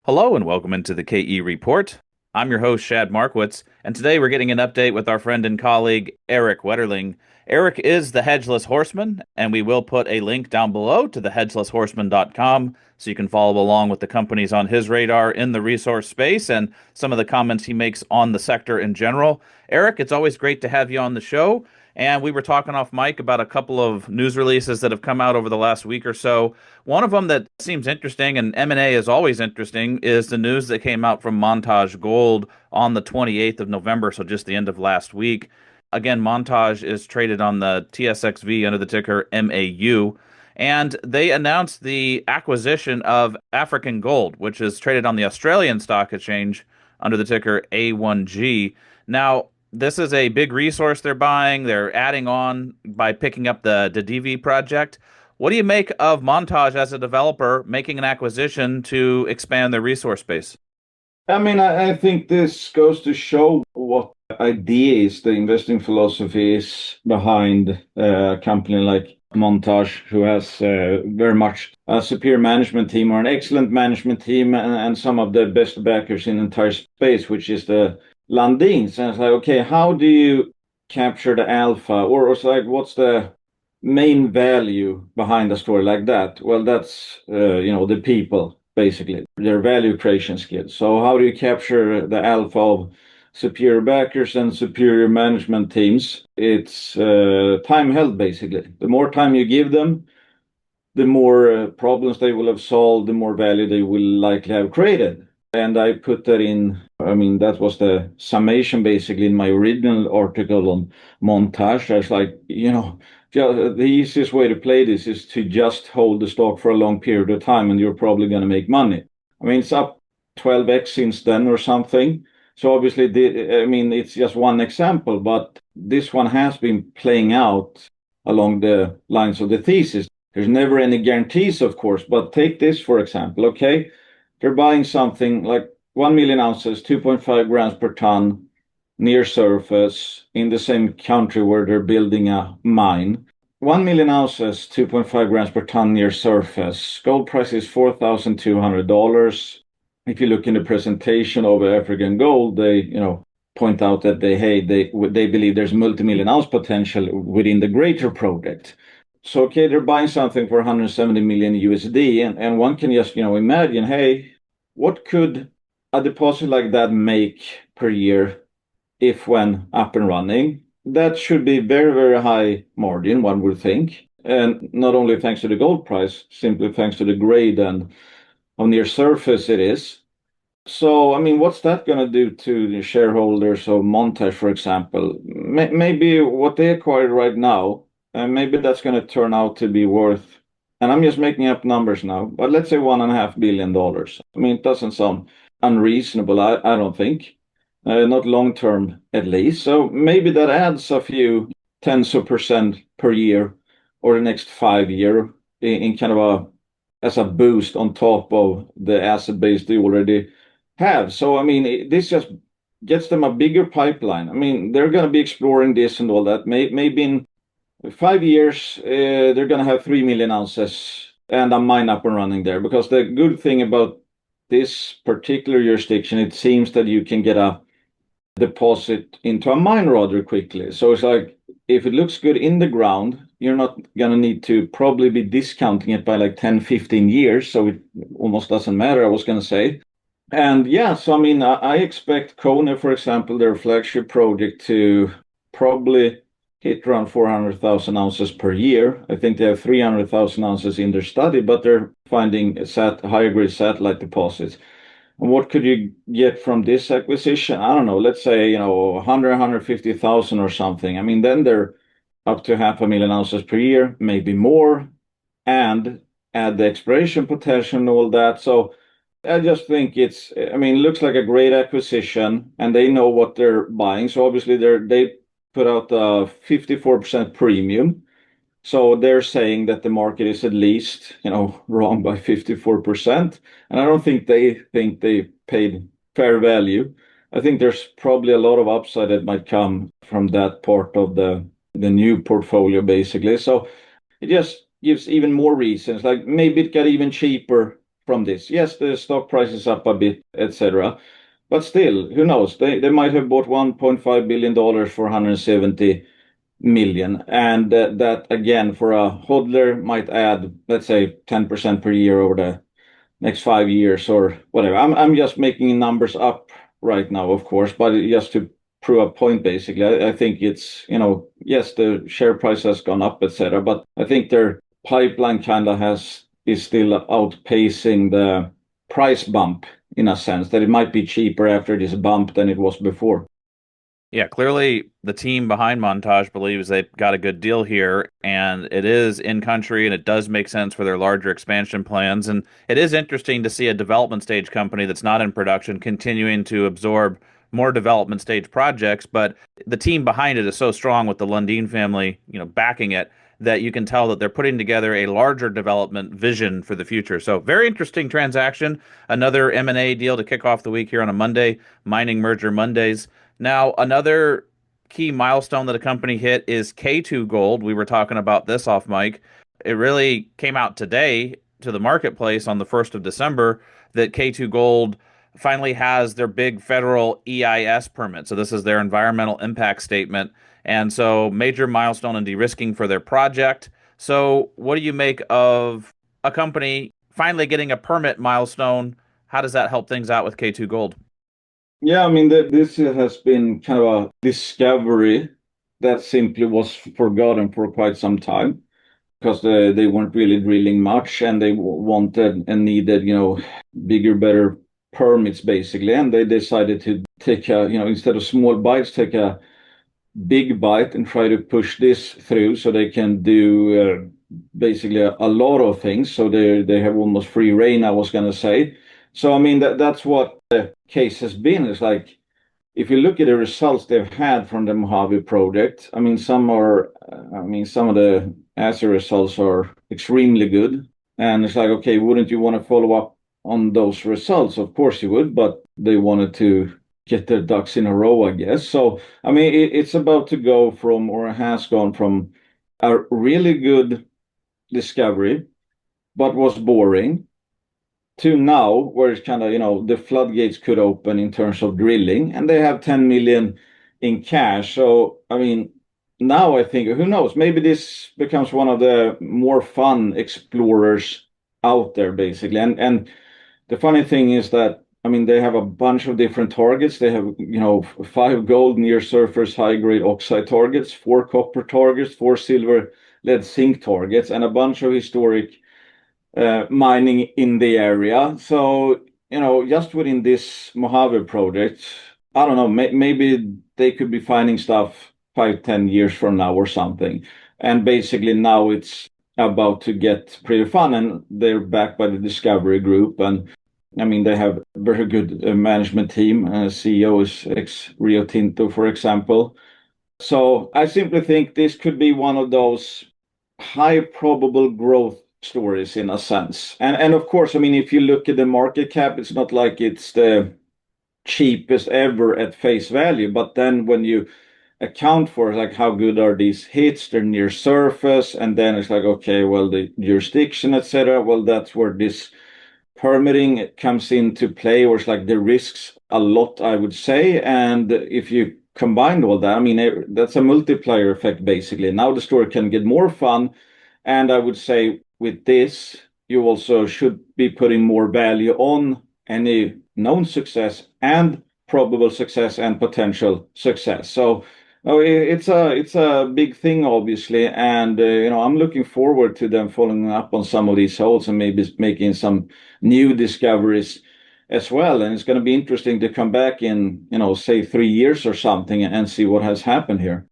Hello and welcome into the KE Report. I'm your host, Shad Markwitz, and today we're getting an update with our friend and colleague, Erik Wetterling. Erik is the Hedgeless Horseman, and we will put a link down below to the hedgelesshorseman.com so you can follow along with the companies on his radar in the resource space and some of the comments he makes on the sector in general. Erik, it's always great to have you on the show. And we were talking off mic about a couple of news releases that have come out over the last week or so. One of them that seems interesting, and M&A is always interesting, is the news that came out from Montage Gold on the 28th of November, so just the end of last week. Again, Montage is traded on the TSXV under the ticker MAU, and they announced the acquisition of African Gold, which is traded on the Australian Stock Exchange under the ticker A1G. Now, this is a big resource they're buying. They're adding on by picking up the Didievi project. What do you make of Montage as a developer making an acquisition to expand their resource base? I think this goes to show what ideas the investing philosophy is behind a company like Montage, who has very much a superior management team or an excellent management team and some of the best backers in the entire space, which is the Landins. And it's like, okay, how do you capture the alpha? Or it's like, what's the main value behind a story like that? Well, that's, the people, basically, their value creation skills. So how do you capture the alpha of superior backers and superior management teams? It's time held, basically. The more time you give them, the more problems they will have solved, the more value they will likely have created. And I put that in, that was the summation basically in my original article on Montage. I was like, the easiest way to play this is to just hold the stock for a long period of time and you're probably going to make money. It's up 12x since then or something. So obviously, it's just one example, but this one has been playing out along the lines of the thesis. There's never any guarantees, of course, but take this, for example, okay? They're buying something like 1 million ounces, 2.5 grams per ton, near surface, in the same country where they're building a mine. 1 million ounces, 2.5 grams per ton near surface. Gold price is $4,200. If you look in the presentation of African Gold, they, point out that they believe there's multi-million ounce potential within the greater project. So, okay, they're buying something for 170 million USD, and one can just, imagine, hey, what could a deposit like that make per year if when up and running? That should be very, very high margin, one would think. And not only thanks to the gold price, simply thanks to the grade and on near surface it is. So, what's that going to do to the shareholders of Montage, for example? Maybe what they acquired right now, and maybe that's going to turn out to be worth, and I'm just making up numbers now, but let's say $1.5 billion. It doesn't sound unreasonable, I don't think. Not long term, at least. So maybe that adds a few tens of percent per year or the next 5 year in kind of as a boost on top of the asset base they already have. So, this just gets them a bigger pipeline. They're going to be exploring this and all that. Maybe in 5 years, they're going to have 3 million ounces and a mine up and running there. Because the good thing about this particular jurisdiction, it seems that you can get a deposit into a mine rather quickly. So it's like, if it looks good in the ground, you're not going to need to probably be discounting it by like 10, 15 years. So it almost doesn't matter, I was going to say. And yeah, so I expect Koné, for example, their flagship project, to probably hit around 400,000 ounces per year. I think they have 300,000 ounces in their study, but they're finding higher grade satellite deposits. And what could you get from this acquisition? I don't know, let's say, 100, 150,000 or something. Then they're up to 500,000 ounces per year, maybe more, and add the exploration potential and all that. So I just think it looks like a great acquisition, and they know what they're buying. So obviously they put out a 54% premium. So they're saying that the market is at least, wrong by 54%. And I don't think they paid fair value. I think there's probably a lot of upside that might come from that part of the new portfolio, basically. So it just gives even more reasons. Like maybe it got even cheaper from this. Yes, the stock price is up a bit, etc. But still, who knows? They might have bought $1.5 billion for 170 million. And that, again, for a hodler might add, let's say, 10% per year over the next 5 years or whatever. I'm just making numbers up right now, of course, but just to prove a point, basically. I think it's, yes, the share price has gone up, etc. But I think their pipeline kind of is still outpacing the price bump in a sense that it might be cheaper after this bump than it was before. Yeah, clearly the team behind Montage believes they've got a good deal here, and it is in country, and it does make sense for their larger expansion plans. And it is interesting to see a development stage company that's not in production continuing to absorb more development stage projects, but the team behind it is so strong with the Lundin family, backing it, that you can tell that they're putting together a larger development vision for the future. So very interesting transaction. Another M&A deal to kick off the week here on a Monday, mining merger Mondays. Now, another key milestone that a company hit is K2 Gold. We were talking about this off mic. It really came out today to the marketplace on the 1st of December that K2 Gold finally has their big federal EIS permit. So this is their environmental impact statement. And so major milestone in de-risking for their project. So what do you make of a company finally getting a permit milestone? How does that help things out with K2 Gold? Yeah, I mean, this has been kind of a discovery that simply was forgotten for quite some time because they weren't really drilling much and they wanted and needed, bigger, better permits basically. And they decided to take instead of small bites, take a big bite and try to push this through so they can do basically a lot of things. So they have almost free reign, I was going to say. So, I mean, that's what the case has been. It's like, if you look at the results they've had from the Mojave project, I mean, some of the assay results are extremely good. And it's like, okay, wouldn't you want to follow up on those results? Of course you would, but they wanted to get their ducks in a row, I guess. So, I mean, it's about to go from, or has gone from, a really good discovery, but was boring, to now where it's kind of, the floodgates could open in terms of drilling, and they have 10 million in cash. So, I mean, now I think, who knows, maybe this becomes one of the more fun explorers out there, basically. And the funny thing is that, I mean, they have a bunch of different targets. They have, 5 gold near surface high grade oxide targets, 4 copper targets, 4 silver lead zinc targets, and a bunch of historic mining in the area. So, just within this Mojave project, I don't know, maybe they could be finding stuff 5, 10 years from now or something. And basically now it's about to get pretty fun, and they're backed by the Discovery Group. And I mean, they have a very good management team. CEO is ex Rio Tinto, for example. So I simply think this could be one of those high probable growth stories in a sense. And of course, I mean, if you look at the market cap, it's not like it's the cheapest ever at face value. But then when you account for like how good are these hits, they're near surface, and then it's like, okay, well, the jurisdiction, etc. Well, that's where this permitting comes into play, or it's like the risks a lot, I would say. And if you combine all that, I mean, that's a multiplier effect, basically. Now the story can get more fun. And I would say with this, you also should be putting more value on any known success and probable success and potential success. So it's a big thing, obviously, and I'm looking forward to them following up on some of these holes and maybe making some new discoveries as well. And it's going to be interesting to come back in, say 3 years or something and see what has happened here.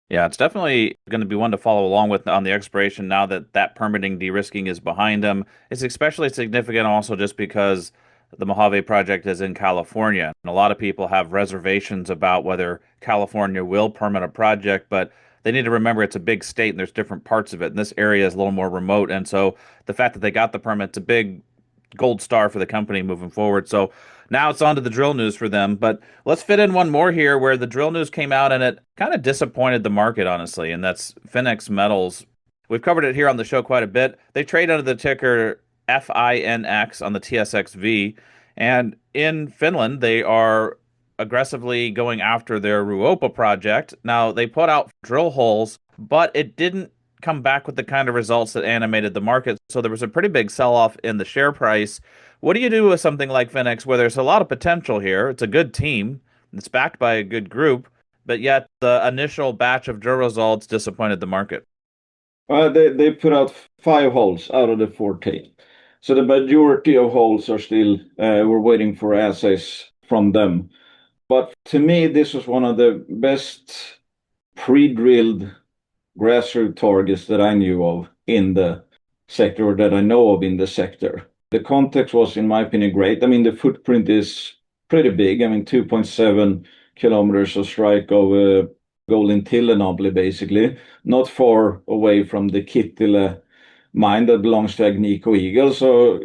Yeah, it's definitely going to be one to follow along with on the exploration now that that permitting de-risking is behind them. It's especially significant also just because the Mojave project is in California. And a lot of people have reservations about whether California will permit a project, but they need to remember it's a big state and there's different parts of it. And this area is a little more remote. And so the fact that they got the permit's a big gold star for the company moving forward. So now it's on to the drill news for them. But let's fit in one more here where the drill news came out and it kind of disappointed the market, honestly. And that's Finex Metals. We've covered it here on the show quite a bit. They trade under the ticker FINX on the TSXV. And in Finland, they are aggressively going after their Ruopa project. Now, they put out drill holes, but it didn't come back with the kind of results that animated the market. So there was a pretty big sell-off in the share price. What do you do with something like Finex where there's a lot of potential here? It's a good team, it's backed by a good group, but yet the initial batch of drill results disappointed the market. They put out 5 holes out of the 14. So the majority of holes are still, we're waiting for assays from them. But to me, this was one of the best pre-drilled grassroots targets that I knew of in the sector, or that I know of in the sector. The context was, in my opinion, great. I mean, the footprint is pretty big. I mean, 2.7 kilometers of strike of gold in Tillenoble, basically, not far away from the Kittilä mine that belongs to Agnico Eagle. So,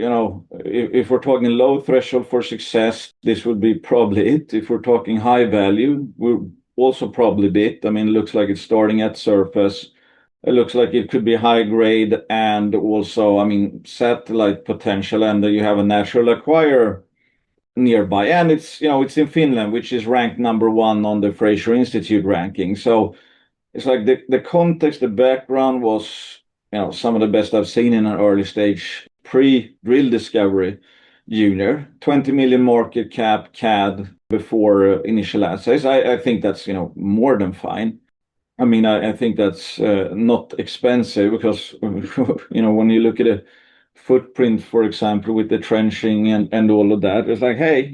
if we're talking low threshold for success, this would be probably it. If we're talking high value, we're also probably bit. I mean, it looks like it's starting at surface. It looks like it could be high grade and also, I mean, satellite potential, and you have a natural acquirer nearby. And it's in Finland, which is ranked #1 on the Fraser Institute ranking. So it's like the context, the background was, some of the best I've seen in an early stage pre-drill discovery junior, 20 million market cap CAD before initial assays. I think that's, more than fine. I mean, I think that's not expensive because, when you look at a footprint, for example, with the trenching and all of that, it's like, hey,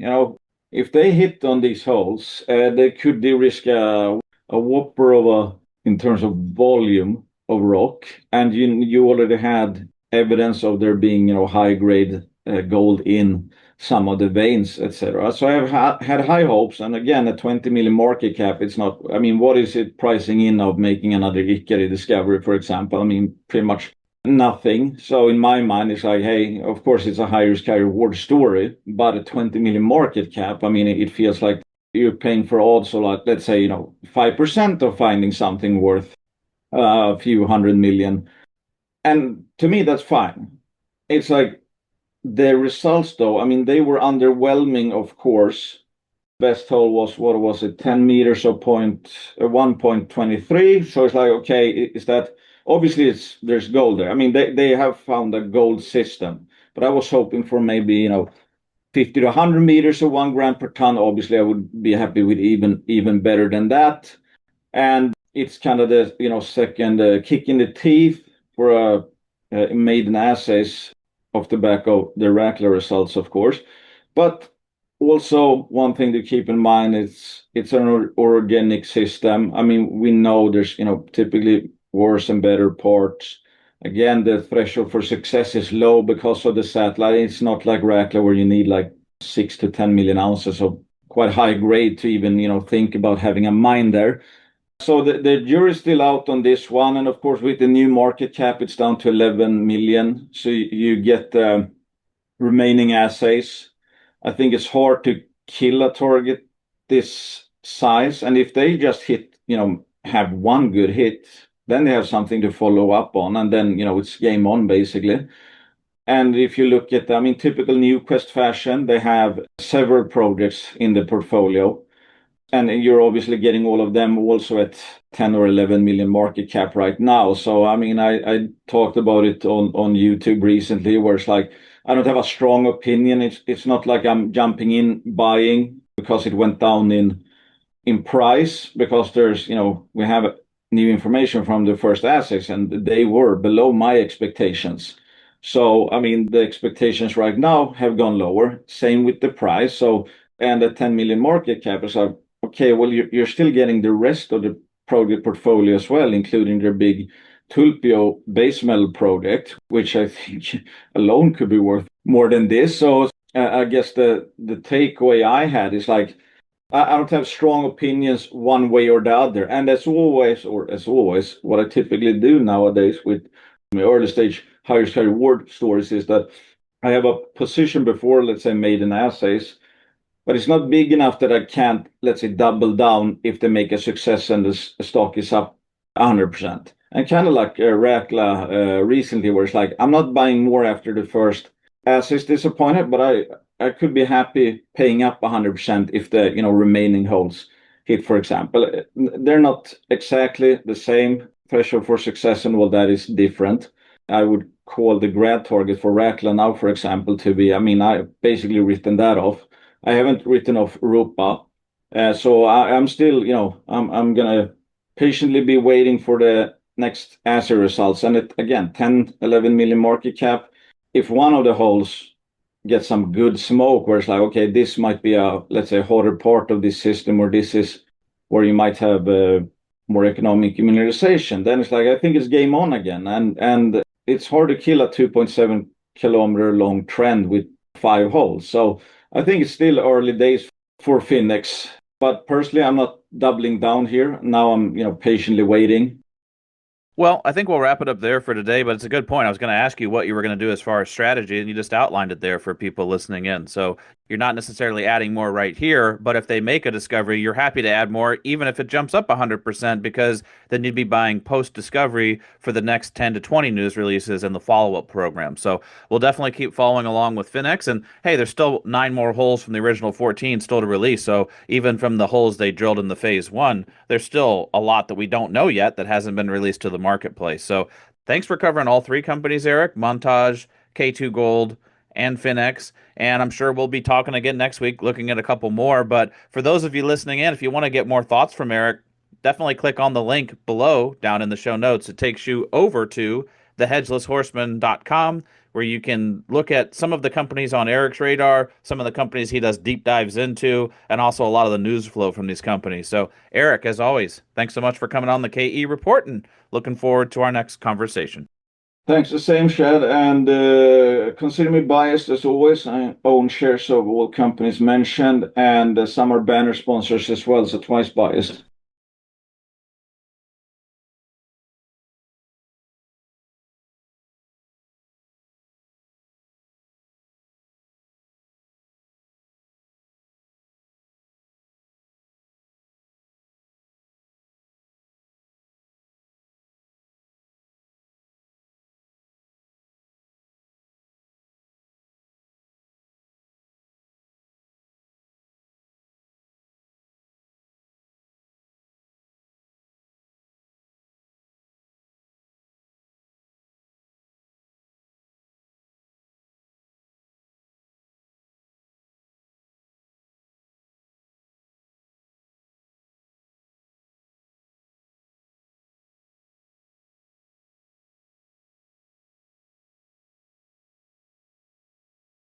if they hit on these holes, they could de-risk a whopper of in terms of volume of rock, and you already had evidence of there being, high grade gold in some of the veins, etc. So I have had high hopes, and again, a 20 million market cap. It's not. I mean, what is it pricing in of making another Ikkari discovery, for example? I mean, pretty much nothing. So in my mind, it's like, hey, of course, it's a high risk, high reward story, but a 20 million market cap. I mean, it feels like you're paying for odds, so like, let's say, 5% of finding something worth a few hundred million. And to me, that's fine. It's like the results, though, I mean, they were underwhelming, of course. Best hole was, what was it, 10 meters of 1.23. So it's like, okay, is that obviously there's gold there. I mean, they have found a gold system, but I was hoping for maybe, 50 to 100 meters of 1 gram per ton. Obviously, I would be happy with even better than that. And it's kind of the second kick in the teeth for maiden assays off the back of the Rackler results, of course. But also one thing to keep in mind is it's an organic system. I mean, we know there's typically worse and better parts. Again, the threshold for success is low because of the satellite. It's not like Rackler where you need like 6 to 10 million ounces of quite high grade to even think about having a mine there. So the jury's still out on this one, and of course with the new market cap, it's down to 11 million. So you get remaining assays. I think it's hard to kill a target this size, and if they just hit, have one good hit, then they have something to follow up on, and then it's game on basically. And if you look at, I mean, typical Newquest fashion, they have several projects in the portfolio. And you're obviously getting all of them also at 10 or 11 million market cap right now. So, I mean, I talked about it on YouTube recently, where it's like, I don't have a strong opinion. It's not like I'm jumping in buying because it went down in price, because there's, we have new information from the first assets and they were below my expectations. So, I mean, the expectations right now have gone lower. Same with the price. So, and the 10 million market cap is like, okay, well, you're still getting the rest of the project portfolio as well, including their big Tulpio base metal project, which I think alone could be worth more than this. So I guess the takeaway I had is like, I don't have strong opinions one way or the other. And as always, what I typically do nowadays with my early stage higher high reward stories is that I have a position before, let's say, maiden assays, but it's not big enough that I can't, let's say, double down if they make a success and the stock is up 100%. And kind of like Rackla recently, where it's like, I'm not buying more after the first as is disappointed, but I could be happy paying up 100% if the remaining holes hit, for example. They're not exactly the same threshold for success, and all that is different. I would call the grad target for Rattler now, for example, to be, I mean, I basically written that off. I haven't written off Rupa. So I'm still, I'm gonna patiently be waiting for the next ASI results. And it again, 10, 11 million market cap. If one of the holes gets some good smoke, where it's like, okay, this might be a, let's say, hotter part of this system, or this is where you might have more economic mineralization, then it's like I think it's game on again. And it's hard to kill a 2.7 kilometer long trend with 5 holes. So I think it's still early days for Finex. But personally, I'm not doubling down here. Now I'm, patiently waiting. Well, I think we'll wrap it up there for today, but it's a good point. I was going to ask you what you were going to do as far as strategy, and you just outlined it there for people listening in. So you're not necessarily adding more right here, but if they make a discovery, you're happy to add more, even if it jumps up 100%, because then you'd be buying post-discovery for the next 10 to 20 news releases and the follow-up program. So we'll definitely keep following along with Finex. And hey, there's still 9 more holes from the original 14 still to release. So even from the holes they drilled in the phase one, there's still a lot that we don't know yet that hasn't been released to the marketplace. So thanks for covering all three companies, Erik: Montage, K2 Gold, and Finex. And I'm sure we'll be talking again next week, looking at a couple more. But for those of you listening in, if you want to get more thoughts from Erik, definitely click on the link below down in the show notes. It takes you over to thehedgelesshorseman.com, where you can look at some of the companies on Erik's radar, some of the companies he does deep dives into, and also a lot of the news flow from these companies. So, Erik, as always, thanks so much for coming on the KE Report, and looking forward to our next conversation. Thanks, the same, Chad. And consider me biased as always. I own shares of all companies mentioned, and some are banner sponsors as well, so twice biased.